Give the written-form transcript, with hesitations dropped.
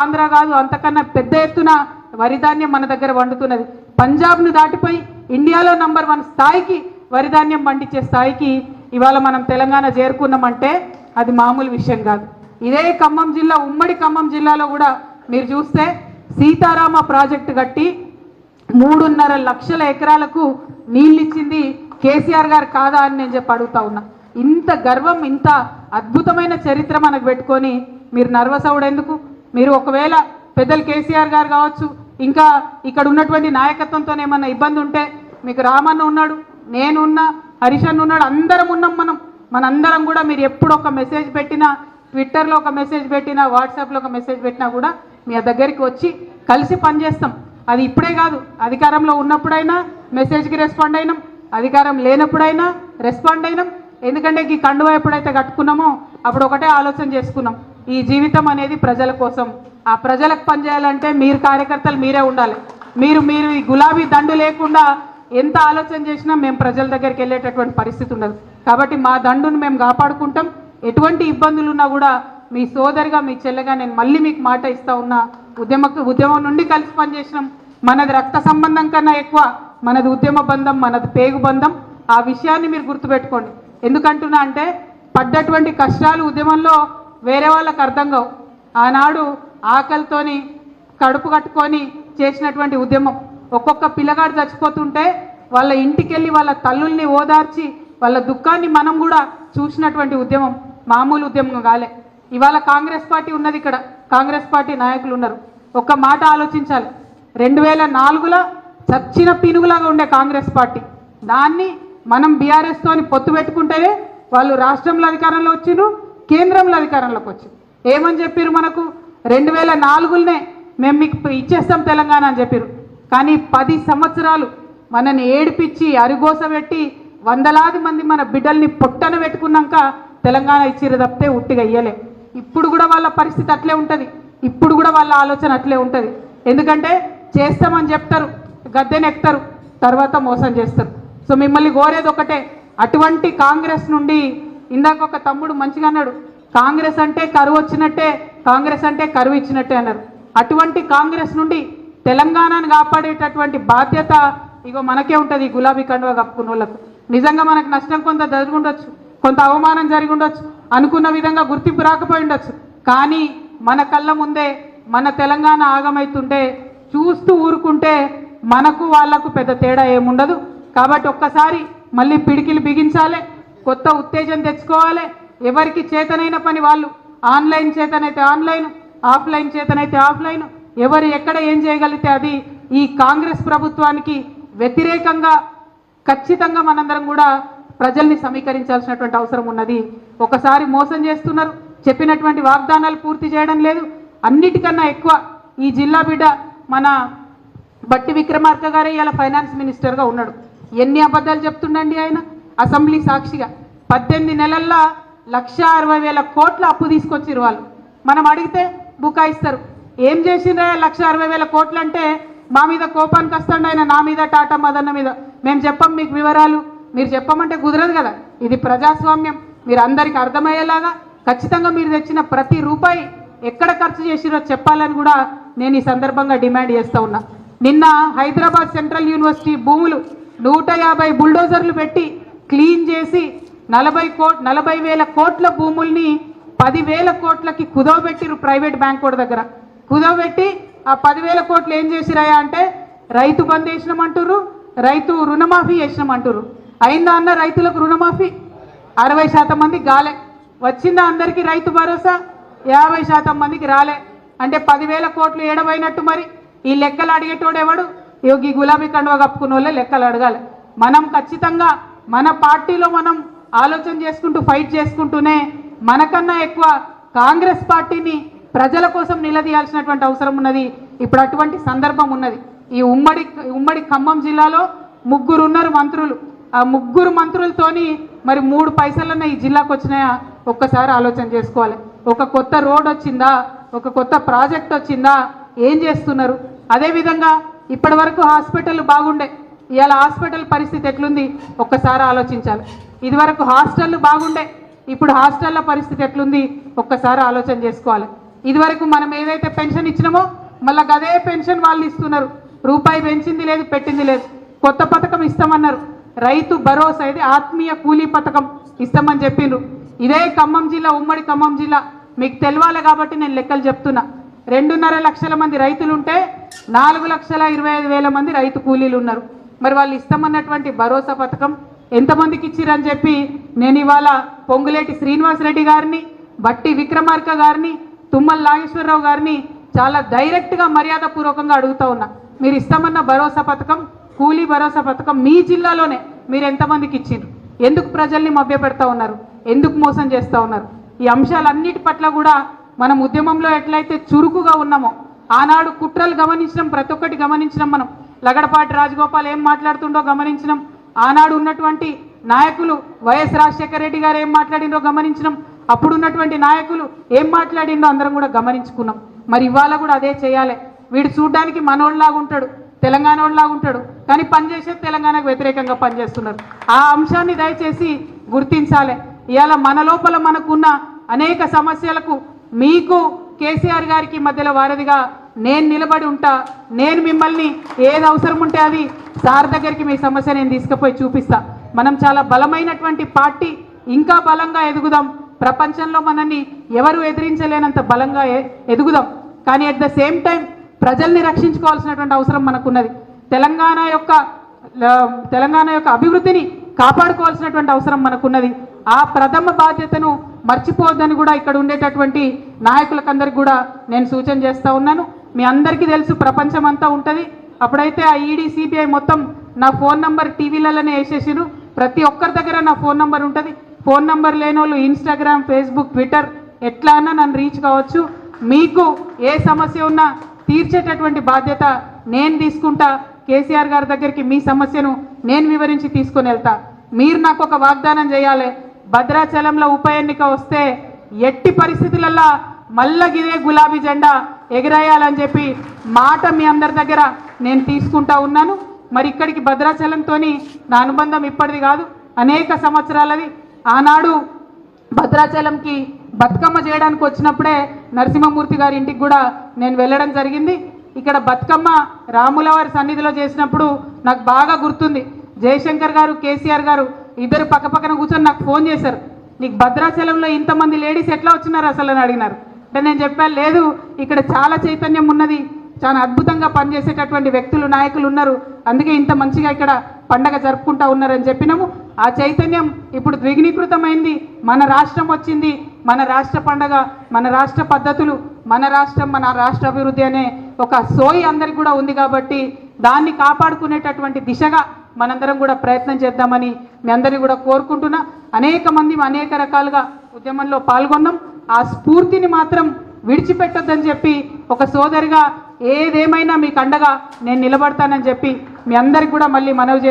ఆంధ్ర కాదు అంతకన్నా పెద్ద ఎత్తున వరి ధాన్యం మన దగ్గర వండుతున్నది. పంజాబ్ను దాటిపోయి ఇండియాలో నంబర్ 1 స్థాయికి వరి ధాన్యం పండించే స్థాయికి ఇవాళ మనం తెలంగాణ చేరుకున్నామంటే అది మామూలు విషయం కాదు. ఇదే ఖమ్మం జిల్లా, ఉమ్మడి ఖమ్మం జిల్లాలో కూడా మీరు చూస్తే సీతారామ ప్రాజెక్టు కట్టి 3.5 లక్షల ఎకరాలకు నీళ్ళు ఇచ్చింది కేసీఆర్ గారు కాదా అని నేను చెప్పి అడుగుతా ఉన్నా. ఇంత గర్వం, ఇంత అద్భుతమైన చరిత్ర మనకు పెట్టుకొని మీరు నర్వస్ అవడెందుకు? మీరు ఒకవేళ పెద్దలు కేసీఆర్ గారు కావచ్చు, ఇంకా ఇక్కడ ఉన్నటువంటి నాయకత్వంతో ఏమన్నా ఇబ్బంది ఉంటే మీకు రామన్న ఉన్నాడు, నేను ఉన్నా, హరీష్ అన్న ఉన్నాడు, అందరం ఉన్నాం. మనందరం కూడా మీరు ఎప్పుడు ఒక మెసేజ్ పెట్టినా, ట్విట్టర్లో ఒక మెసేజ్ పెట్టినా, వాట్సాప్లో ఒక మెసేజ్ పెట్టినా కూడా మీ దగ్గరికి వచ్చి కలిసి పనిచేస్తాం. అది ఇప్పుడే కాదు, అధికారంలో ఉన్నప్పుడైనా మెసేజ్కి రెస్పాండ్ అయినాం, అధికారం లేనప్పుడైనా రెస్పాండ్ అయినాం. ఎందుకంటే ఈ కండువా ఎప్పుడైతే కట్టుకున్నామో అప్పుడు ఒకటే ఆలోచన చేసుకున్నాం, ఈ జీవితం అనేది ప్రజల కోసం. ఆ ప్రజలకు పనిచేయాలంటే మీరు కార్యకర్తలు మీరే ఉండాలి. మీరు ఈ గులాబీ దండు లేకుండా ఎంత ఆలోచన చేసినా మేము ప్రజల దగ్గరికి వెళ్ళేటటువంటి పరిస్థితి ఉండదు. కాబట్టి మా దండును మేము కాపాడుకుంటాం. ఎటువంటి ఇబ్బందులు ఉన్నా కూడా మీ సోదరిగా, మీ చెల్లెగా నేను మళ్ళీ మీకు మాట ఇస్తా ఉన్నా. ఉద్యమం నుండి కలిసి పనిచేసినాం. మనది రక్త సంబంధం కన్నా ఎక్కువ మనది ఉద్యమ బంధం, మనది పేగు బంధం. ఆ విషయాన్ని మీరు గుర్తుపెట్టుకోండి. ఎందుకంటున్నా అంటే పడ్డటువంటి కష్టాలు ఉద్యమంలో వేరే వాళ్ళకు అర్థం కావు. ఆనాడు ఆకలితోని కడుపు కట్టుకొని చేసినటువంటి ఉద్యమం, ఒక్కొక్క పిల్లగాడు చచ్చిపోతుంటే వాళ్ళ ఇంటికి వెళ్ళి వాళ్ళ తల్లుల్ని ఓదార్చి వాళ్ళ దుఃఖాన్ని మనం కూడా చూసినటువంటి ఉద్యమం మామూలు ఉద్యమం కాలే. ఇవాళ కాంగ్రెస్ పార్టీ ఉన్నది, ఇక్కడ కాంగ్రెస్ పార్టీ నాయకులు ఉన్నారు. ఒక్క మాట ఆలోచించాలి. 2004లో చచ్చిన పినుగులాగా ఉండే కాంగ్రెస్ పార్టీ, దాన్ని మనం బీఆర్ఎస్తోని పొత్తు పెట్టుకుంటేనే వాళ్ళు రాష్ట్రంలో అధికారంలో వచ్చిండ్రు, కేంద్రంలో అధికారంలోకి వచ్చారు. ఏమని చెప్పారు మనకు? 2004లోనే మేము మీకు ఇచ్చేస్తాం తెలంగాణ అని చెప్పారు. కానీ 10 సంవత్సరాలు మనని ఏడిపించి అరిగోస పెట్టి వందలాది మంది మన బిడ్డల్ని పొట్టన పెట్టుకున్నాక తెలంగాణ ఇచ్చిరు తప్పితే ఉట్టిగా ఇయ్యలే. ఇప్పుడు కూడా వాళ్ళ పరిస్థితి అట్లే ఉంటుంది, ఇప్పుడు కూడా వాళ్ళ ఆలోచన అట్లే ఉంటుంది. ఎందుకంటే చేస్తామని చెప్తారు, గద్దెనెక్తారు, తర్వాత మోసం చేస్తారు. సో మిమ్మల్ని కోరేది ఒకటే, అటువంటి కాంగ్రెస్ నుండి, ఇందాక ఒక తమ్ముడు మంచిగా అన్నాడు, కాంగ్రెస్ అంటే కరువు వచ్చినట్టే, కాంగ్రెస్ అంటే కరువు ఇచ్చినట్టే అన్నారు. అటువంటి కాంగ్రెస్ నుండి తెలంగాణను కాపాడేటటువంటి బాధ్యత ఇగో మనకే ఉంటుంది. ఈ గులాబీ కండువా కప్పుకున్న వాళ్ళకు నిజంగా మనకు నష్టం కొంత జరిగి ఉండొచ్చు, కొంత అవమానం జరిగి ఉండొచ్చు, అనుకున్న విధంగా గుర్తింపు రాకపోయి ఉండొచ్చు. కానీ మన కళ్ళ ముందే మన తెలంగాణ ఆగమైతుంటే చూస్తూ ఊరుకుంటే మనకు వాళ్లకు పెద్ద తేడా ఏముండదు. కాబట్టి ఒక్కసారి మళ్ళీ పిడికిలు బిగించాలి, కొత్త ఉత్తేజం తెచ్చుకోవాలి. ఎవరికి చేతనైన పని వాళ్ళు, ఆన్లైన్ చేతనైతే ఆన్లైన్, ఆఫ్లైన్ చేతనైతే ఆఫ్లైన్, ఎవరు ఎక్కడ ఏం చేయగలిగితే అది. ఈ కాంగ్రెస్ ప్రభుత్వానికి వ్యతిరేకంగా ఖచ్చితంగా మనందరం కూడా ప్రజల్ని సమీకరించాల్సినటువంటి అవసరం ఉన్నది. ఒకసారి మోసం చేస్తున్నారు, చెప్పినటువంటి వాగ్దానాలు పూర్తి చేయడం లేదు. అన్నిటికన్నా ఎక్కువ ఈ జిల్లా బిడ్డ మన బట్టి విక్రమార్క గారే ఇలా ఫైనాన్స్ మినిస్టర్గా ఉన్నాడు. ఎన్ని అబద్ధాలు చెప్తుండండి ఆయన అసెంబ్లీ సాక్షిగా. 18 నెలల్లో 1,60,000 కోట్ల అప్పు తీసుకొచ్చిరు వాళ్ళు. మనం అడిగితే బుకాయిస్తారు. ఏం చేసిండ్రా 1,60,000 కోట్లు అంటే మా మీద కోపానికి వస్తాండి ఆయన, నా మీద, టాటా మదన్న మీద. మేము చెప్పం మీకు వివరాలు, మీరు చెప్పమంటే కుదరదు కదా. ఇది ప్రజాస్వామ్యం. మీరు అందరికీ అర్థమయ్యేలాగా ఖచ్చితంగా మీరు తెచ్చిన ప్రతి రూపాయి ఎక్కడ ఖర్చు చేసిరో చెప్పాలని కూడా నేను ఈ సందర్భంగా డిమాండ్ చేస్తూ ఉన్నా. నిన్న హైదరాబాద్ సెంట్రల్ యూనివర్సిటీ భూములు 150 బుల్డోజర్లు పెట్టి క్లీన్ చేసి 40,000 కోట్ల భూముల్ని 10,000 కోట్లకి కుదవబెట్టిరు ప్రైవేట్ బ్యాంక్ కోడ్ దగ్గర. కుదవబెట్టి ఆ 10,000 కోట్లు ఏం చేసిరాయా అంటే రైతు బంద్ వేసినామంటారు, రైతు రుణమాఫీ చేసినామంటారు. అయిందా అన్న రైతులకు రుణమాఫీ? 60% మందికి గాలే. వచ్చిందా అందరికీ రైతు భరోసా? 50% మందికి రాలే. అంటే 10,000 కోట్లు ఏడవైనట్టు. మరి ఈ లెక్కలు అడిగేటోడు ఎవడు? ఈ గులాబీ కండువా కప్పుకున్న వాళ్ళే లెక్కలు అడగాలి. మనం ఖచ్చితంగా మన పార్టీలో మనం ఆలోచన చేసుకుంటూ ఫైట్ చేసుకుంటూనే మనకన్నా ఎక్కువ కాంగ్రెస్ పార్టీని ప్రజల కోసం నిలదీయాల్సినటువంటి అవసరం ఉన్నది. ఇప్పుడు అటువంటి సందర్భం ఉన్నది. ఈ ఉమ్మడి ఖమ్మం జిల్లాలో 3 ఉన్నారు మంత్రులు. ఆ 3 మంత్రులతోని మరి 3 పైసలన్నా ఈ జిల్లాకు వచ్చినాయా? ఒక్కసారి ఆలోచన చేసుకోవాలి. ఒక కొత్త రోడ్ వచ్చిందా? ఒక కొత్త ప్రాజెక్ట్ వచ్చిందా? ఏం చేస్తున్నారు? అదేవిధంగా ఇప్పటి వరకు హాస్పిటల్ బాగుండే, ఇవాళ హాస్పిటల్ పరిస్థితి ఎట్లుంది ఒక్కసారి ఆలోచించాలి. ఇదివరకు హాస్టళ్ళు బాగుండే, ఇప్పుడు హాస్టళ్ళ పరిస్థితి ఎట్లుంది ఒక్కసారి ఆలోచన చేసుకోవాలి. ఇదివరకు మనం ఏదైతే పెన్షన్ ఇచ్చినామో మళ్ళీ అదే పెన్షన్ వాళ్ళు ఇస్తున్నారు. రూపాయి పెంచింది లేదు, పెట్టింది లేదు. కొత్త పథకం ఇస్తామన్నారు, రైతు భరోసా, ఇది ఆత్మీయ కూలీ పథకం ఇస్తామని చెప్పిండ్రు. ఇదే ఖమ్మం జిల్లా, ఉమ్మడి ఖమ్మం జిల్లా, మీకు తెలవాలి కాబట్టి నేను లెక్కలు చెప్తున్నా. 2.5 లక్షల మంది రైతులు ఉంటే 4,25,000 మంది రైతు కూలీలు ఉన్నారు. మరి వాళ్ళు ఇస్తామన్నటువంటి భరోసా పథకం ఎంతమందికి ఇచ్చిరని చెప్పి నేను ఇవాళ పొంగులేటి శ్రీనివాసరెడ్డి గారిని, బట్టి విక్రమార్క గారిని, తుమ్మల నాగేశ్వరరావు గారిని చాలా డైరెక్ట్గా మర్యాదపూర్వకంగా అడుగుతా ఉన్నా. మీరు ఇస్తామన్న భరోసా పథకం, కూలీ భరోసా పథకం మీ జిల్లాలోనే మీరు ఎంతమందికి ఇచ్చిండ్రు? ఎందుకు ప్రజల్ని మభ్యపెడతా ఉన్నారు? ఎందుకు మోసం చేస్తూ ఉన్నారు? ఈ అంశాలన్నిటి పట్ల కూడా మనం ఉద్యమంలో ఎట్లయితే చురుకుగా ఉన్నామో, ఆనాడు కుట్రలు గమనించినాం, ప్రతి ఒక్కటి గమనించినాం. మనం లగడపాటి రాజగోపాల్ ఏం మాట్లాడుతుండో గమనించినాం. ఆనాడు ఉన్నటువంటి నాయకులు వైఎస్ రాజశేఖర రెడ్డి గారు ఏం మాట్లాడిండో గమనించినాం. అప్పుడు ఉన్నటువంటి నాయకులు ఏం మాట్లాడిండో అందరం కూడా గమనించుకున్నాం. మరి ఇవాళ కూడా అదే చేయాలి. వీడు చూడడానికి మనోళ్ళలాగా ఉంటాడు, తెలంగాణ వాళ్ళలాగా ఉంటాడు, కానీ పనిచేసేది తెలంగాణకు వ్యతిరేకంగా పనిచేస్తున్నారు. ఆ అంశాన్ని దయచేసి గుర్తించాలి. ఇవాళ మన లోపల మనకున్న అనేక సమస్యలకు మీకు కేసీఆర్ గారికి మధ్యలో వారధిగా నేను నిలబడి ఉంటా. నేను మిమ్మల్ని ఏది అవసరం ఉంటే అది సార్ దగ్గరికి మీ సమస్య నేను తీసుకుపోయి చూపిస్తా. మనం చాలా బలమైనటువంటి పార్టీ, ఇంకా బలంగా ఎదుగుదాం. ప్రపంచంలో మనల్ని ఎవరు ఎదిరించలేనంత బలంగా ఎదుగుదాం. కానీ అట్ ద సేమ్ టైం ప్రజల్ని రక్షించుకోవాల్సినటువంటి అవసరం మనకున్నది. తెలంగాణ యొక్క అభివృద్ధిని కాపాడుకోవాల్సినటువంటి అవసరం మనకున్నది. ఆ ప్రథమ బాధ్యతను మర్చిపోవద్దని కూడా ఇక్కడ ఉండేటటువంటి నాయకులకందరికీ కూడా నేను సూచన చేస్తూ ఉన్నాను. మీ అందరికీ తెలుసు, ప్రపంచం అంతా ఉంటుంది. అప్పుడైతే ఆ ఈడీ సిబిఐ మొత్తం నా ఫోన్ నంబర్ టీవీలలోనే వేసేసిరు. ప్రతి ఒక్కరి దగ్గర నా ఫోన్ నంబర్ ఉంటుంది. ఫోన్ నంబర్ లేని వాళ్ళు ఇన్స్టాగ్రామ్, ఫేస్బుక్, ట్విట్టర్ ఎట్లా అన్నా నన్ను రీచ్ కావచ్చు. మీకు ఏ సమస్య ఉన్నా తీర్చేటటువంటి బాధ్యత నేను తీసుకుంటా. కేసీఆర్ గారి దగ్గరికి మీ సమస్యను నేను వివరించి తీసుకొని వెళ్తా. మీరు నాకు ఒక వాగ్దానం చేయాలి. భద్రాచలంలో ఉప ఎన్నిక వస్తే ఎట్టి పరిస్థితులలో మళ్ళా ఇదే గులాబీ జెండా ఎగిరేయాలని చెప్పి మాట మీ అందరి దగ్గర నేను తీసుకుంటా ఉన్నాను. మరి ఇక్కడికి భద్రాచలంతో నా అనుబంధం ఇప్పటిది కాదు, అనేక సంవత్సరాలది. ఆనాడు భద్రాచలంకి బతుకమ్మ చేయడానికి వచ్చినప్పుడే నరసింహమూర్తి గారి ఇంటికి కూడా నేను వెళ్ళడం జరిగింది. ఇక్కడ బతుకమ్మ రాములవారి సన్నిధిలో చేసినప్పుడు నాకు బాగా గుర్తుంది. జయశంకర్ గారు, కేసీఆర్ గారు ఇద్దరు పక్కపక్కన కూర్చొని నాకు ఫోన్ చేశారు. నీకు భద్రాచలంలో ఇంతమంది లేడీస్ ఎట్లా వచ్చినారు అసలు అని అడిగినారు. అంటే నేను చెప్పాను, లేదు ఇక్కడ చాలా చైతన్యం ఉన్నది, చాలా అద్భుతంగా పనిచేసేటటువంటి వ్యక్తులు, నాయకులు ఉన్నారు, అందుకే ఇంత మంచిగా ఇక్కడ పండగ జరుపుకుంటా ఉన్నారని చెప్పినాము. ఆ చైతన్యం ఇప్పుడు ద్విగుణీకృతమైంది. మన రాష్ట్రం వచ్చింది, మన రాష్ట్ర పండగ, మన రాష్ట్ర పద్ధతులు, మన రాష్ట్రం, మన రాష్ట్ర అభివృద్ధి అనే ఒక సోయి అందరికి కూడా ఉంది. కాబట్టి దాన్ని కాపాడుకునేటటువంటి దిశగా మనందరం కూడా ప్రయత్నం చేద్దామని మీ అందరినీ కూడా కోరుకుంటున్నా. అనేక మంది అనేక రకాలుగా ఉద్యమంలో పాల్గొన్నాం. ఆ స్ఫూర్తిని మాత్రం విడిచిపెట్టొద్దని చెప్పి ఒక సోదరిగా ఏదేమైనా మీకు అండగా నేను నిలబడతానని చెప్పి మీ అందరికి కూడా మళ్ళీ మనవి చేసి